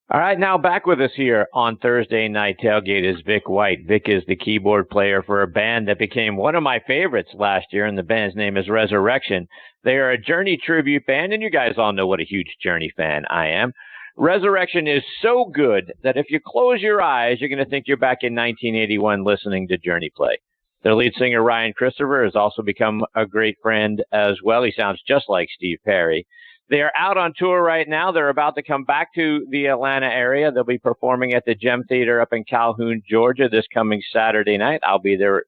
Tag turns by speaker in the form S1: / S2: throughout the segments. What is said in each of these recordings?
S1: All right, now back with us here on Thursday Night Tailgate is Vic White. Vic is the keyboard player for a band that became one of my favorites last year, and the band's name is Resurrection. They are a Journey tribute band, and you guys all know what a huge Journey fan I am. Resurrection is so good that if you close your eyes, you're going to think you're back in 1981 listening to Journey play. Their lead singer, Ryan Christopher, has also become a great friend as well. He sounds just like Steve Perry. They are out on tour right now. They're about to come back to the Atlanta area. They'll be performing at the Gem Theater up in Calhoun, Georgia this coming Saturday night. I'll be there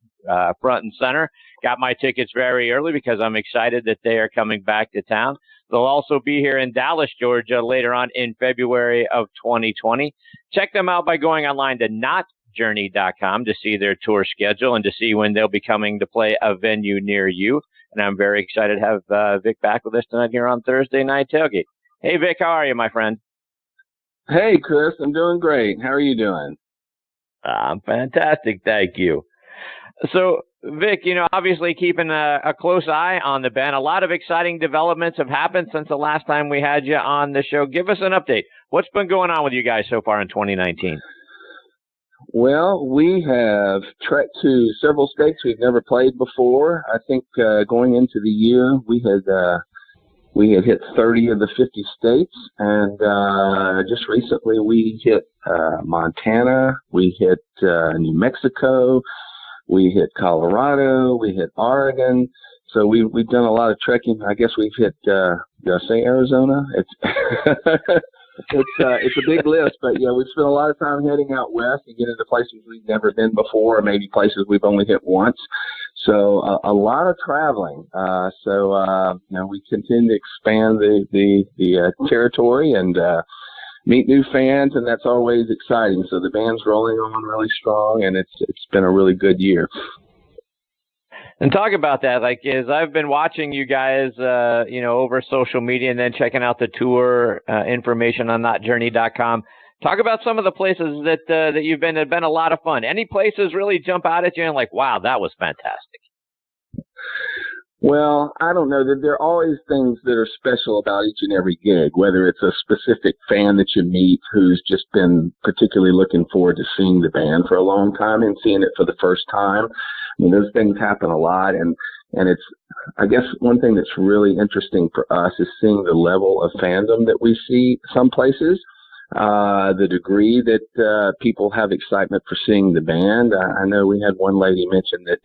S1: front and center. Got my tickets very early because I'm excited that they are coming back to town. They'll also be here in Dallas, Georgia later on in February of 2020. Check them out by going online to notjourney.com to see their tour schedule and to see when they'll be coming to play a venue near you. And I'm very excited to have Vic back with us tonight here on Thursday Night Tailgate. Hey, Vic, how are you, my friend?
S2: Hey, Chris, I'm doing great. How are you doing?
S1: I'm fantastic, thank you. So, Vic, obviously keeping a close eye on the band. A lot of exciting developments have happened since the last time we had you on the show. Give us an update. What's been going on with you guys so far in 2019?
S2: Well, we have trekked to several states we've never played before. I think going into the year, we had hit 30 of the 50 states, and just recently we hit Montana, we hit New Mexico, we hit Colorado, we hit Oregon. So we've done a lot of trekking. I guess we've hit. Did I say Arizona? It's a big list, but yeah, we've spent a lot of time heading out west and getting to places we've never been before, or maybe places we've only hit once. So a lot of traveling. We continue to expand the territory and meet new fans, and that's always exciting. So the band's rolling on really strong, and it's been a really good year.
S1: And talk about that, as I've been watching you guys, over social media and then checking out the tour information on notjourney.com. Talk about some of the places that you've been. Have been a lot of fun. Any places really jump out at you and wow, that was fantastic?
S2: Well, I don't know. There are always things that are special about each and every gig, whether it's a specific fan that you meet who's just been particularly looking forward to seeing the band for a long time and seeing it for the first time. I mean, those things happen a lot, and it's, I guess one thing that's really interesting for us is seeing the level of fandom that we see some places, the degree that people have excitement for seeing the band. I know we had one lady mention that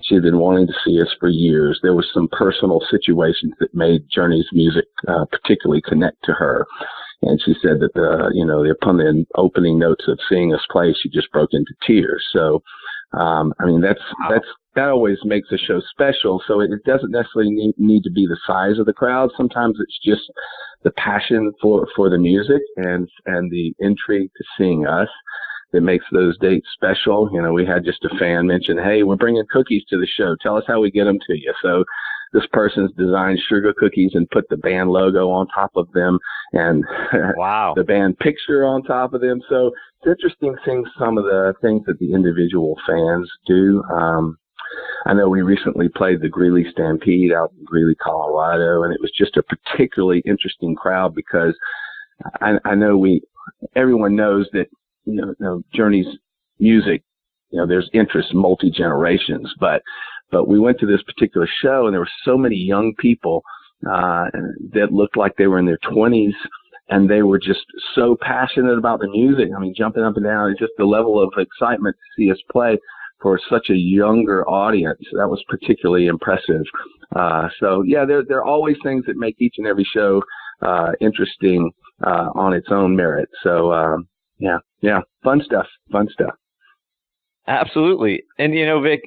S2: she had been wanting to see us for years. There was some personal situations that made Journey's music particularly connect to her. And she said that upon the opening notes of seeing us play, she just broke into tears. So, that always makes a show special. So it doesn't necessarily need to be the size of the crowd. Sometimes it's just the passion for the music and the intrigue to seeing us that makes those dates special. We had just a fan mention, hey, we're bringing cookies to the show. Tell us how we get them to you. So this person's designed sugar cookies and put the band logo on top of them and
S1: wow.
S2: the band picture on top of them. So it's interesting seeing some of the things that the individual fans do. I know we recently played the Greeley Stampede out in Greeley, Colorado, and it was just a particularly interesting crowd because I know everyone knows that, Journey's music, there's interest multi-generations, but we went to this particular show and there were so many young people that looked like they were in their 20s, and they were just so passionate about the music. I mean, jumping up and down. It's just the level of excitement to see us play for such a younger audience. That was particularly impressive. So yeah, there are always things that make each and every show interesting on its own merit. So yeah, fun stuff.
S1: Absolutely. And, Vic,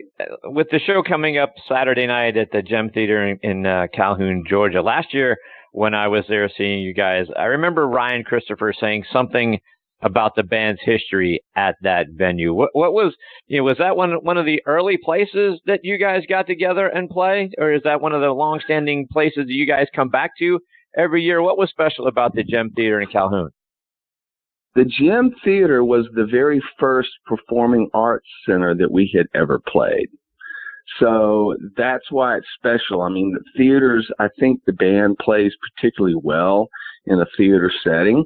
S1: with the show coming up Saturday night at the Gem Theater in Calhoun, Georgia, last year when I was there seeing you guys, I remember Ryan Christopher saying something about the band's history at that venue. What was, was that one of the early places that you guys got together and play? Or is that one of the longstanding places that you guys come back to every year? What was special about the Gem Theater in Calhoun?
S2: The Gem Theater was the very first performing arts center that we had ever played. So that's why it's special. I mean, the theaters, I think the band plays particularly well in a theater setting.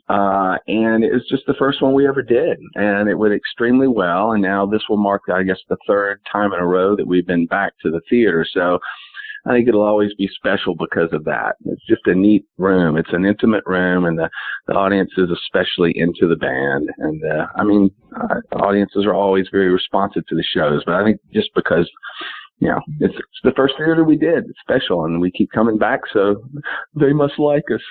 S2: And it was just the first one we ever did, and it went extremely well. And now this will mark, I guess, the third time in a row that we've been back to the theater. So I think it'll always be special because of that. It's just a neat room. It's an intimate room, and the audience is especially into the band. And audiences are always very responsive to the shows. But I think just because, it's the first theater we did, it's special, and we keep coming back, so they must like us.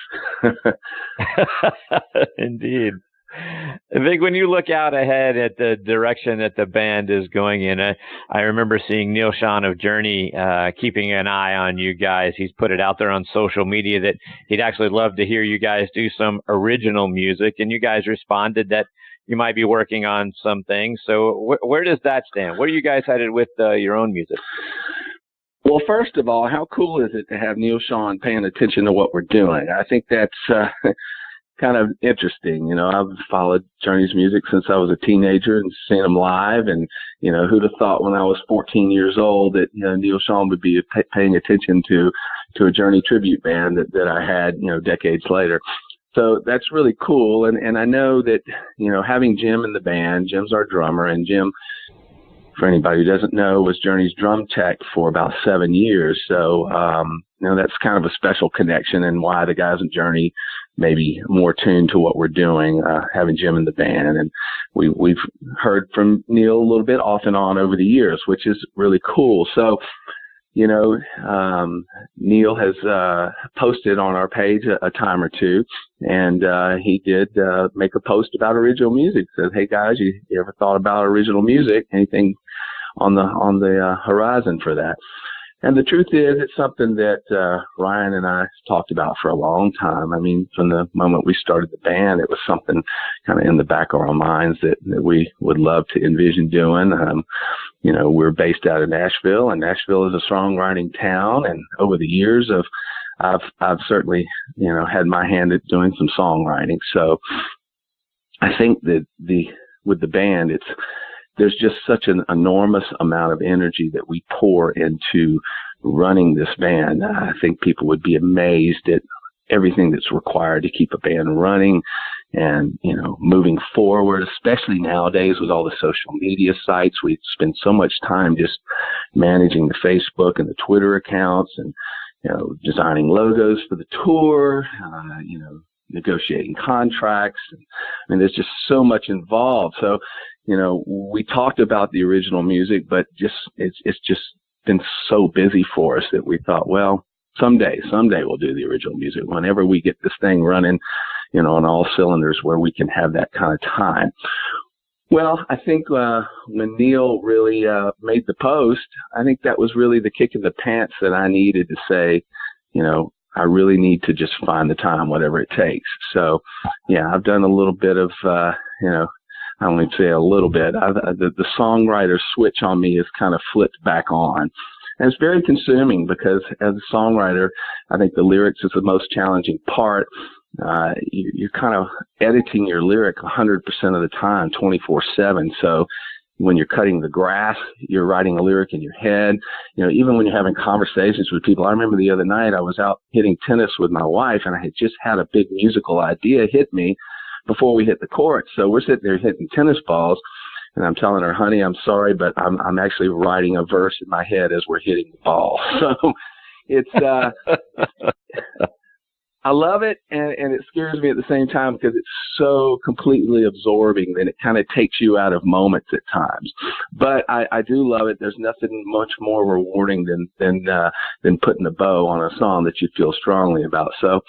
S1: Indeed. I think when you look out ahead at the direction that the band is going in, I remember seeing Neil Schon of Journey keeping an eye on you guys. He's put it out there on social media that he'd actually love to hear you guys do some original music, and you guys responded that you might be working on some things. So where does that stand? Where are you guys headed with your own music?
S2: Well, first of all, how cool is it to have Neil Schon paying attention to what we're doing? I think that's kind of interesting. I've followed Journey's music since I was a teenager and seen them live. And, who'd have thought when I was 14 years old that, Neil Schon would be paying attention to a Journey tribute band that I had, decades later. So that's really cool. And I know that, having Jim in the band, Jim's our drummer, and Jim, for anybody who doesn't know, was Journey's drum tech for about 7 years. So, that's kind of a special connection, and why the guys in Journey may be more tuned to what we're doing, having Jim in the band. And we've heard from Neil a little bit off and on over the years, which is really cool. So, Neil has posted on our page a time or two, and he did make a post about original music. Said, "Hey guys, you ever thought about original music? Anything on the horizon for that?" And the truth is, it's something that Ryan and I talked about for a long time. I mean, from the moment we started the band, it was something kind of in the back of our minds that we would love to envision doing. We're based out of Nashville, and Nashville is a songwriting town. And over the years, I've certainly, had my hand at doing some songwriting. So I think that with the band, there's just such an enormous amount of energy that we pour into running this band. I think people would be amazed at everything that's required to keep a band running and, moving forward, especially nowadays with all the social media sites. We spend so much time just managing the Facebook and the Twitter accounts and, designing logos for the tour, negotiating contracts. There's just so much involved. So, we talked about the original music, but it's just been so busy for us that we thought, well, someday we'll do the original music whenever we get this thing running, on all cylinders where we can have that kind of time. Well, I think when Neil really made the post, I think that was really the kick in the pants that I needed to say, I really need to just find the time, whatever it takes. So, yeah, I've done a little bit of, I don't even say a little bit. The songwriter switch on me is kind of flipped back on. And it's very consuming because as a songwriter, I think the lyrics is the most challenging part. You're kind of editing your lyric 100% of the time, 24/7. So when you're cutting the grass, you're writing a lyric in your head. Even when you're having conversations with people. I remember the other night I was out hitting tennis with my wife, and I had just had a big musical idea hit me before we hit the court. So we're sitting there hitting tennis balls, and I'm telling her, "Honey, I'm sorry, but I'm actually writing a verse in my head as we're hitting the ball." So it's I love it, and it scares me at the same time because it's so completely absorbing that it kind of takes you out of moments at times. But I do love it. There's nothing much more rewarding than putting a bow on a song that you feel strongly about. So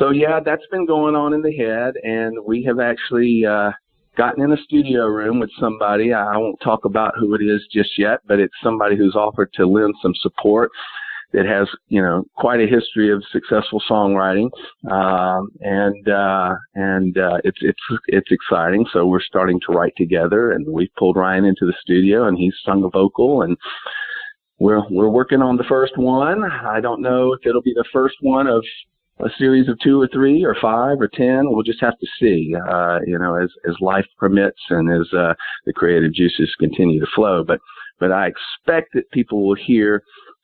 S2: yeah, that's been going on in the head, and we have actually gotten in a studio room with somebody. I won't talk about who it is just yet, but it's somebody who's offered to lend some support. That has, quite a history of successful songwriting, and it's exciting. So we're starting to write together, and we've pulled Ryan into the studio, and he's sung a vocal, and we're working on the first one. I don't know if it'll be the first one of a series of 2 or 3 or 5 or 10. We'll just have to see, as life permits and as the creative juices continue to flow. But I expect that people will hear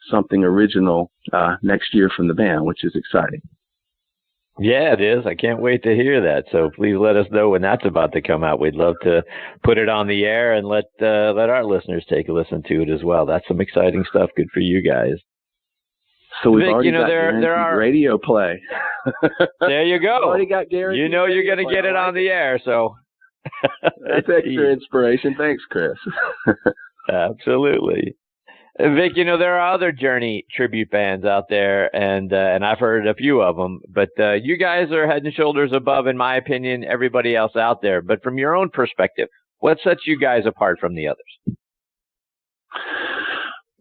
S2: something original next year from the band, which is exciting.
S1: Yeah, it is. I can't wait to hear that. So please let us know when that's about to come out. We'd love to put it on the air and let our listeners take a listen to it as well. That's some exciting stuff. Good for you guys.
S2: So we've
S1: Vic,
S2: already got there are radio play.
S1: There you go.
S2: Already got Gary.
S1: You know you're going to get it on the air, so
S2: that's extra inspiration. Thanks, Chris.
S1: Absolutely. Vic, there are other Journey tribute bands out there, and I've heard a few of them, but you guys are head and shoulders above, in my opinion, everybody else out there. But from your own perspective, what sets you guys apart from the others?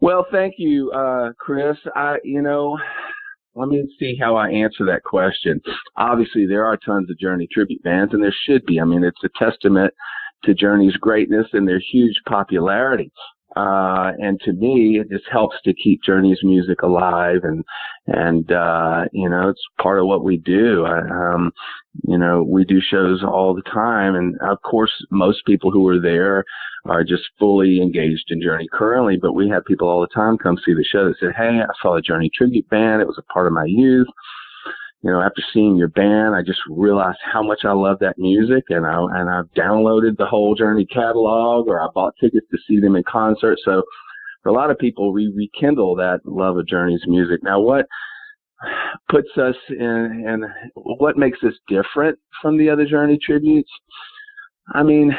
S2: Well, thank you, Chris. Let me see how I answer that question. Obviously, there are tons of Journey tribute bands, and there should be. I mean, it's a testament to Journey's greatness and their huge popularity. And to me, it just helps to keep Journey's music alive, and it's part of what we do. We do shows all the time, and of course, most people who are there are just fully engaged in Journey currently, but we have people all the time come see the show that say, "Hey, I saw the Journey tribute band. It was a part of my youth. After seeing your band, I just realized how much I love that music, and I've downloaded the whole Journey catalog, or I bought tickets to see them in concert." So for a lot of people, we rekindle that love of Journey's music. Now, what puts us in, and what makes us different from the other Journey tributes? I mean,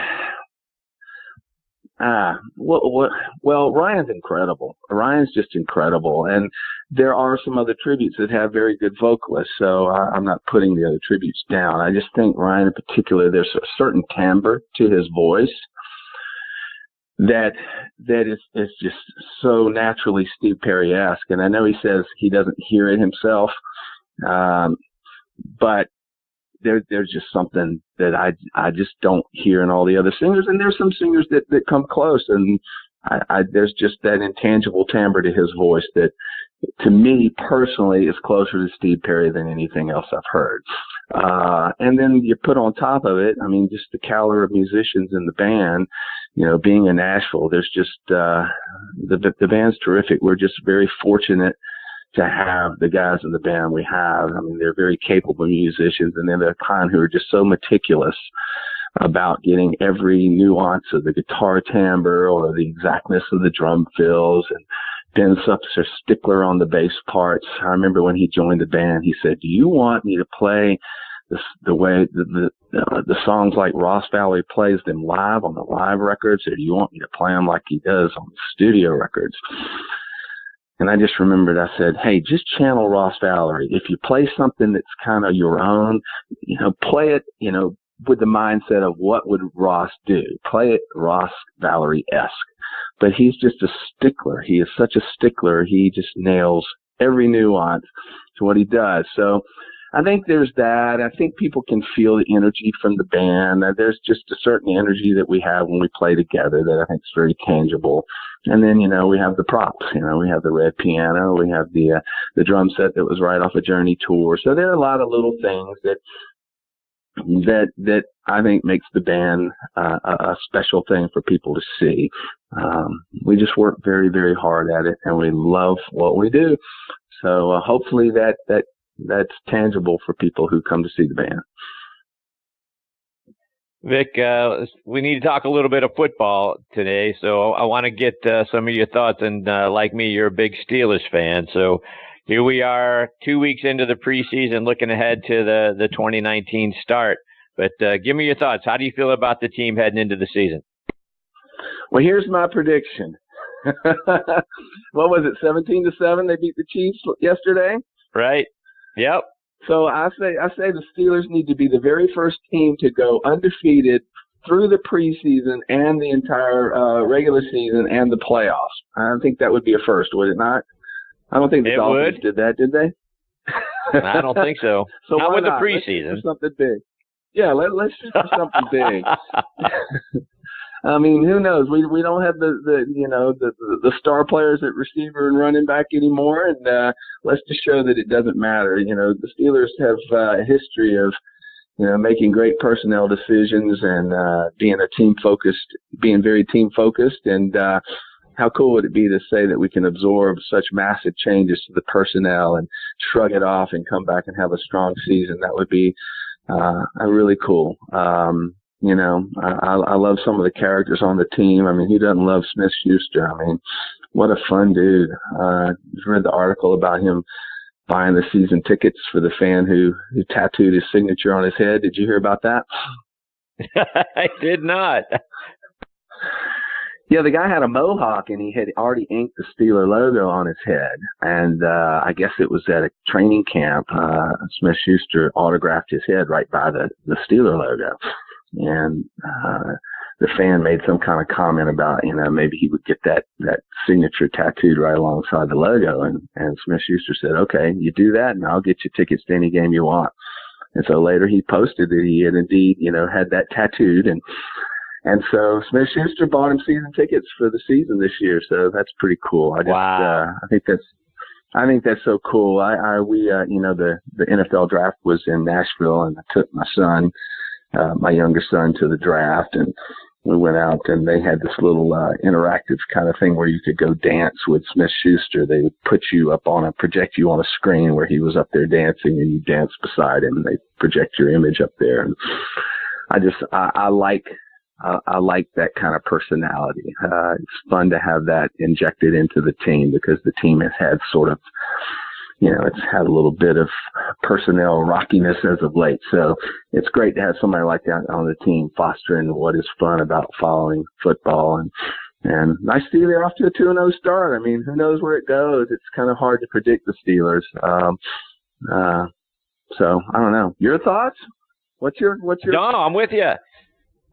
S2: well, Ryan's incredible. Ryan's just incredible. And there are some other tributes that have very good vocalists, so I'm not putting the other tributes down. I just think Ryan in particular, there's a certain timbre to his voice that is just so naturally Steve Perry-esque. And I know he says he doesn't hear it himself, but there's just something that I just don't hear in all the other singers. And there's some singers that come close, and there's just that intangible timbre to his voice that, to me personally, is closer to Steve Perry than anything else I've heard. And then you put on top of it, I mean, just the caliber of musicians in the band. Being in Nashville, there's just the band's terrific. We're just very fortunate to have the guys in the band we have. I mean, they're very capable musicians, and they're the kind who are just so meticulous about getting every nuance of the guitar timbre or the exactness of the drum fills. And Ben Supp's a stickler on the bass parts. I remember when he joined the band, he said, "Do you want me to play the way the songs like Ross Valerie plays them live on the live records, or do you want me to play them like he does on the studio records?" And I just remembered, I said, "Hey, just channel Ross Valerie. If you play something that's kind of your own, play it, with the mindset of what would Ross do. Play it Ross Valerie-esque." But he's just a stickler. He is such a stickler. He just nails every nuance to what he does. So I think there's that. I think people can feel the energy from the band. There's just a certain energy that we have when we play together that I think is very tangible. And then, we have the props. We have the red piano. We have the drum set that was right off a Journey tour. So there are a lot of little things that I think makes the band a special thing for people to see. We just work very, very hard at it, and we love what we do. So hopefully that's tangible for people who come to see the band.
S1: Vic, we need to talk a little bit of football today, so I want to get some of your thoughts. And like me, you're a big Steelers fan, so here we are 2 weeks into the preseason, looking ahead to the 2019 start. But give me your thoughts. How do you feel about the team heading into the season?
S2: Well, here's my prediction. What was it, 17-7? They beat the Chiefs yesterday?
S1: Right. Yep.
S2: So I say the Steelers need to be the very first team to go undefeated through the preseason and the entire regular season and the playoffs. I think that would be a first, would it not? I don't think the Dolphins did that, did they?
S1: I don't think so.
S2: So
S1: not with the preseason.
S2: Let's shoot for something big. Yeah, let's shoot for something big. I mean, who knows? We don't have the star players at receiver and running back anymore, and let's just show that it doesn't matter. The Steelers have a history of making great personnel decisions and being very team focused, and how cool would it be to say that we can absorb such massive changes to the personnel and shrug it off and come back and have a strong season? That would be really cool. You know, I love some of the characters on the team. I mean, who doesn't love Smith Schuster? I mean, what a fun dude. Just read the article about him buying the season tickets for the fan who tattooed his signature on his head. Did you hear about that?
S1: I did not.
S2: Yeah, the guy had a mohawk, and he had already inked the Steeler logo on his head. And I guess it was at a training camp. Smith Schuster autographed his head right by the Steeler logo. And the fan made some kind of comment about, you know, maybe he would get that signature tattooed right alongside the logo. And Smith Schuster said, okay, you do that, and I'll get you tickets to any game you want. And so later he posted that he had indeed, you know, had that tattooed. And so Smith Schuster bought him season tickets for the season this year. So that's pretty cool.
S1: Wow.
S2: I think that's so cool. We you know, the NFL draft was in Nashville, and I took my son, my younger son, to the draft, and we went out, and they had this little interactive kind of thing where you could go dance with Smith Schuster. They would project you on a screen where he was up there dancing, and you dance beside him, and they project your image up there. And I like that kind of personality. It's fun to have that injected into the team, because the team has had sort of, you know, it's had a little bit of personnel rockiness as of late. So it's great to have somebody like that on the team fostering what is fun about following football. And nice to see they're off to a 2-0 start. I mean, who knows where it goes? It's kind of hard to predict the Steelers. So I don't know. Your thoughts? What's your?
S1: No, I'm with you.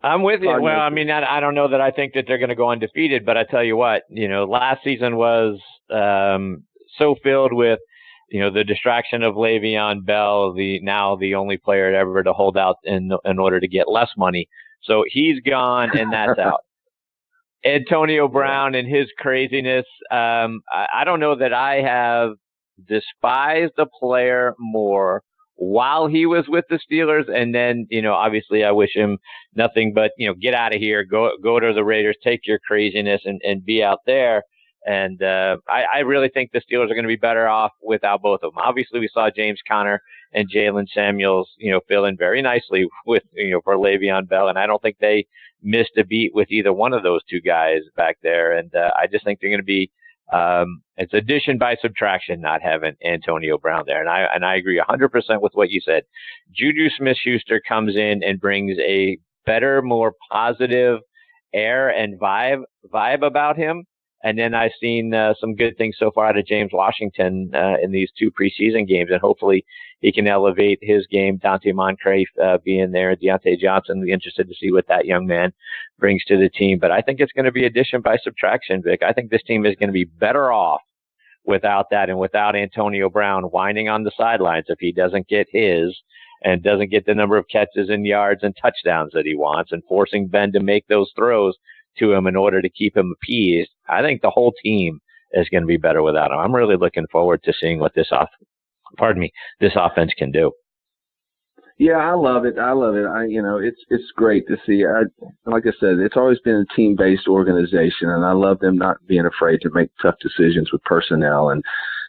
S1: Well, I mean, I don't know that I think that they're going to go undefeated, but I tell you what, you know, last season was so filled with, you know, the distraction of Le'Veon Bell, now the only player ever to hold out in order to get less money. So he's gone, and that's out. Antonio Brown and his craziness. I don't know that I have despised a player more while he was with the Steelers. And then, you know, obviously I wish him nothing but, you know, get out of here, go to the Raiders, take your craziness and be out there. And I really think the Steelers are going to be better off without both of them. Obviously, we saw James Conner and Jalen Samuels, you know, fill in very nicely with, you know, for Le'Veon Bell. And I don't think they missed a beat with either one of those two guys back there. And I just think they're going to be it's addition by subtraction not having Antonio Brown there. And I agree 100% with what you said. Juju Smith-Schuster comes in and brings a better, more positive air and vibe about him. And then I've seen some good things so far out of James Washington in these 2 preseason games, and hopefully he can elevate his game. Dante Moncrief being there, Deontay Johnson. We're interested to see what that young man brings to the team. But I think it's going to be addition by subtraction, Vic. I think this team is going to be better off without that and without Antonio Brown whining on the sidelines if he doesn't get his and doesn't get the number of catches and yards and touchdowns that he wants, and forcing Ben to make those throws to him in order to keep him appeased. I think the whole team is going to be better without him. I'm really looking forward to seeing what this offense can do.
S2: Yeah, I love it. You know, it's great to see. Like I said, it's always been a team-based organization, and I love them not being afraid to make tough decisions with personnel. And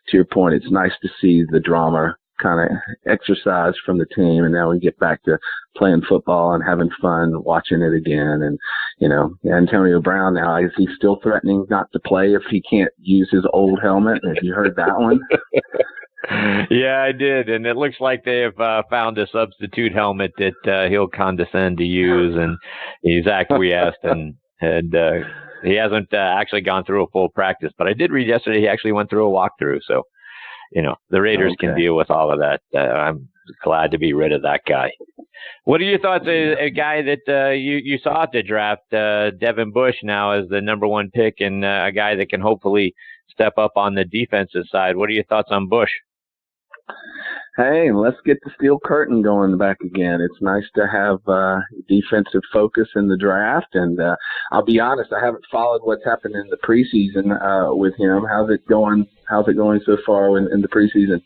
S2: to your point, it's nice to see the drama kind of exercise from the team, and now we get back to playing football and having fun watching it again. And you know, Antonio Brown now, is he still threatening not to play if he can't use his old helmet? Have you heard that one?
S1: Yeah, I did, and it looks like they have found a substitute helmet that he'll condescend to use, and he's acquiesced, and he hasn't actually gone through a full practice. But I did read yesterday he actually went through a walkthrough, so you know, the Raiders can deal with all of that. I'm glad to be rid of that guy. What are your thoughts? A guy that you saw at the draft, Devin Bush, now as the number 1 pick, and a guy that can hopefully step up on the defensive side. What are your thoughts on Bush?
S2: Hey, let's get the steel curtain going back again. It's nice to have defensive focus in the draft, and I'll be honest, I haven't followed what's happened in the preseason with him. How's it going so far in the preseason?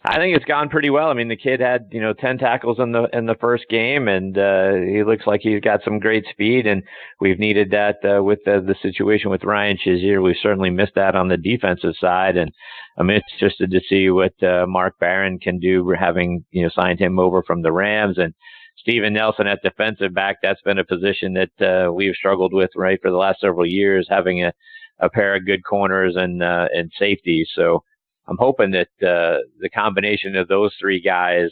S1: I think it's gone pretty well. I mean, the kid had 10 tackles in the first game, and he looks like he's got some great speed. And we've needed that with the situation with Ryan Shazier. We've certainly missed that on the defensive side, and I'm interested to see what Mark Barron can do. We're having signed him over from the Rams, and Steven Nelson at defensive back. That's been a position that we've struggled with for the last several years, having a pair of good corners and safeties. So I'm hoping that the combination of those three guys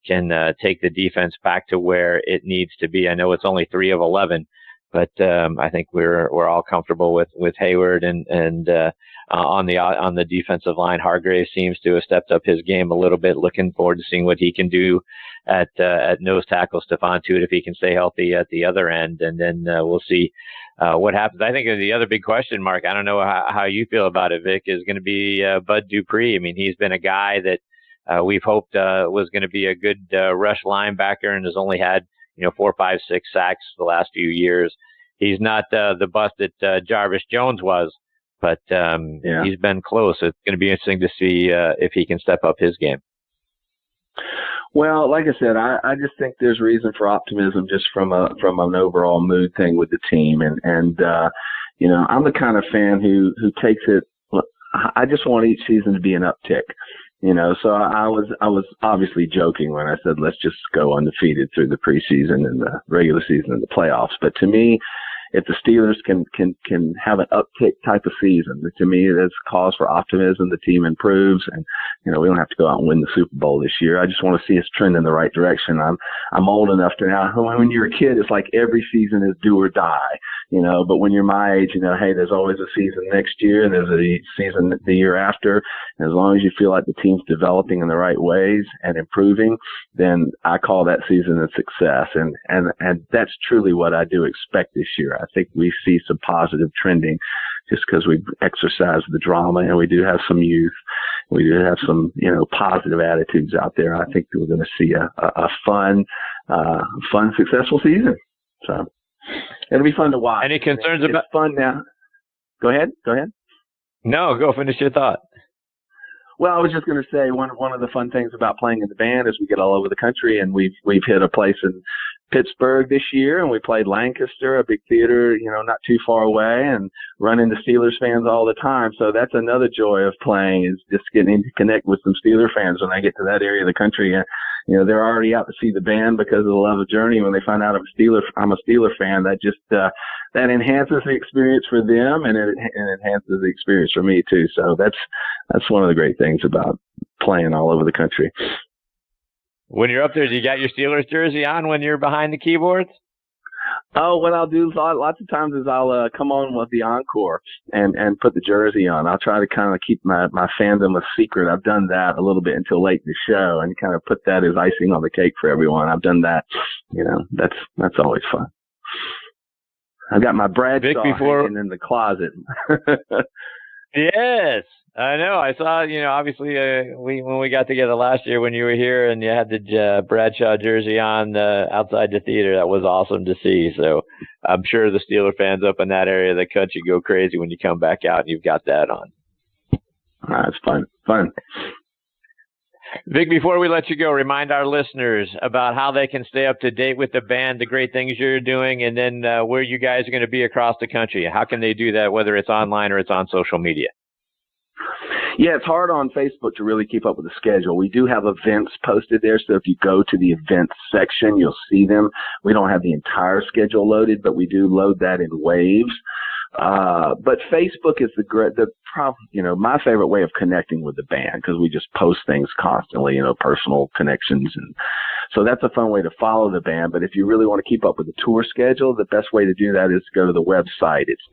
S1: can take the defense back to where it needs to be. I know it's only 3 of 11, but I think we're all comfortable with Hayward and on the defensive line. Hargrave seems to have stepped up his game a little bit. Looking forward to seeing what he can do at nose tackle. Stephon Tuitt, if he can stay healthy at the other end, and then we'll see what happens. I think the other big question mark, I don't know how you feel about it, Vic, is going to be Bud Dupree. I mean, he's been a guy that we've hoped was going to be a good rush linebacker, and has only had 4, 5, 6 sacks the last few years. He's not the bust that Jarvis Jones was, but he's been close. It's going to be interesting to see if he can step up his game.
S2: Well, like I said, I just think there's reason for optimism just from an overall mood thing with the team, and I'm the kind of fan who takes it. I just want each season to be an uptick, So I was obviously joking when I said let's just go undefeated through the preseason and the regular season and the playoffs. But to me, if the Steelers can have an uptick type of season, to me that's cause for optimism. The team improves, and we don't have to go out and win the Super Bowl this year. I just want to see us trend in the right direction. I'm old enough to now. When you're a kid, it's like every season is do or die, But when you're my age, hey, there's always a season next year, and there's a season the year after. And as long as you feel like the team's developing in the right ways and improving, then I call that season a success. And that's truly what I do expect this year. I think we see some positive trending just because we exercise the drama, and we do have some youth. We do have some, positive attitudes out there. I think we're going to see a fun, successful season. So it'll be fun to watch.
S1: Any concerns about
S2: fun now? Go ahead.
S1: No, go finish your thought.
S2: Well, I was just going to say one of the fun things about playing in the band is we get all over the country, and we've hit a place in Pittsburgh this year, and we played Lancaster, a big theater, not too far away, and run into Steelers fans all the time. So that's another joy of playing, is just getting to connect with some Steeler fans when I get to that area of the country. And, they're already out to see the band because of the love of Journey. When they find out I'm a Steeler fan, that just that enhances the experience for them, and it enhances the experience for me too. So that's one of the great things about playing all over the country.
S1: When you're up there, do you got your Steelers jersey on when you're behind the keyboards?
S2: Oh, what I'll do lots of times is I'll come on with the encore and put the jersey on. I'll try to kind of keep my fandom a secret. I've done that a little bit until late in the show and kind of put that as icing on the cake for everyone. I've done that. That's always fun. I've got my Bradshaw hanging in the closet.
S1: Yes, I know. I saw, obviously when we got together last year when you were here and you had the Bradshaw jersey on outside the theater. That was awesome to see. So I'm sure the Steeler fans up in that area of the country go crazy when you come back out and you've got that on.
S2: It's fun.
S1: Vic, before we let you go, remind our listeners about how they can stay up to date with the band, the great things you're doing, and then where you guys are going to be across the country. How can they do that, whether it's online or it's on social media?
S2: Yeah, it's hard on Facebook to really keep up with the schedule. We do have events posted there, so if you go to the events section, you'll see them. We don't have the entire schedule loaded, but we do load that in waves. But Facebook is my favorite way of connecting with the band, because we just post things constantly, personal connections. And so that's a fun way to follow the band. But if you really want to keep up with the tour schedule, the best way to do that is to go to the website. It's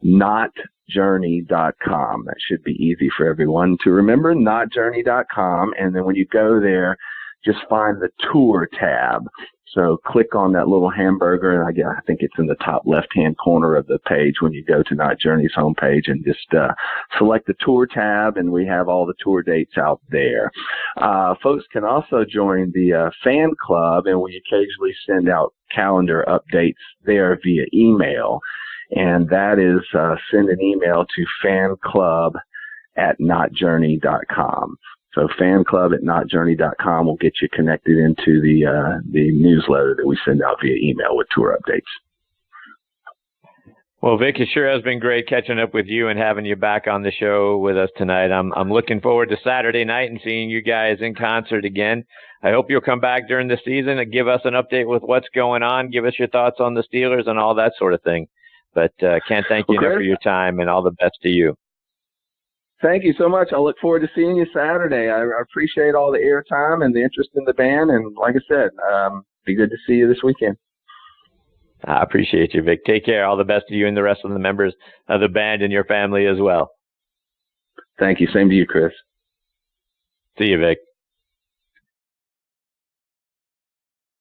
S2: notjourney.com. That should be easy for everyone to remember, notjourney.com. And then when you go there, just find the tour tab. So click on that little hamburger, and I think it's in the top left-hand corner of the page when you go to Not Journey's homepage, and just select the tour tab, and we have all the tour dates out there. Folks can also join the fan club, and we occasionally send out calendar updates there via email, and that is send an email to fanclub@notjourney.com. So fanclub@notjourney.com will get you connected into the newsletter that we send out via email with tour updates.
S1: Well, Vic, it sure has been great catching up with you and having you back on the show with us tonight. I'm looking forward to Saturday night and seeing you guys in concert again. I hope you'll come back during the season and give us an update with what's going on. Give us your thoughts on the Steelers and all that sort of thing. But can't thank you enough for your time, and all the best to you.
S2: Thank you so much. I look forward to seeing you Saturday. I appreciate all the airtime and the interest in the band. And like I said, be good to see you this weekend.
S1: I appreciate you, Vic. Take care. All the best to you and the rest of the members of the band and your family as well.
S2: Thank you. Same to you, Chris.
S1: See you, Vic.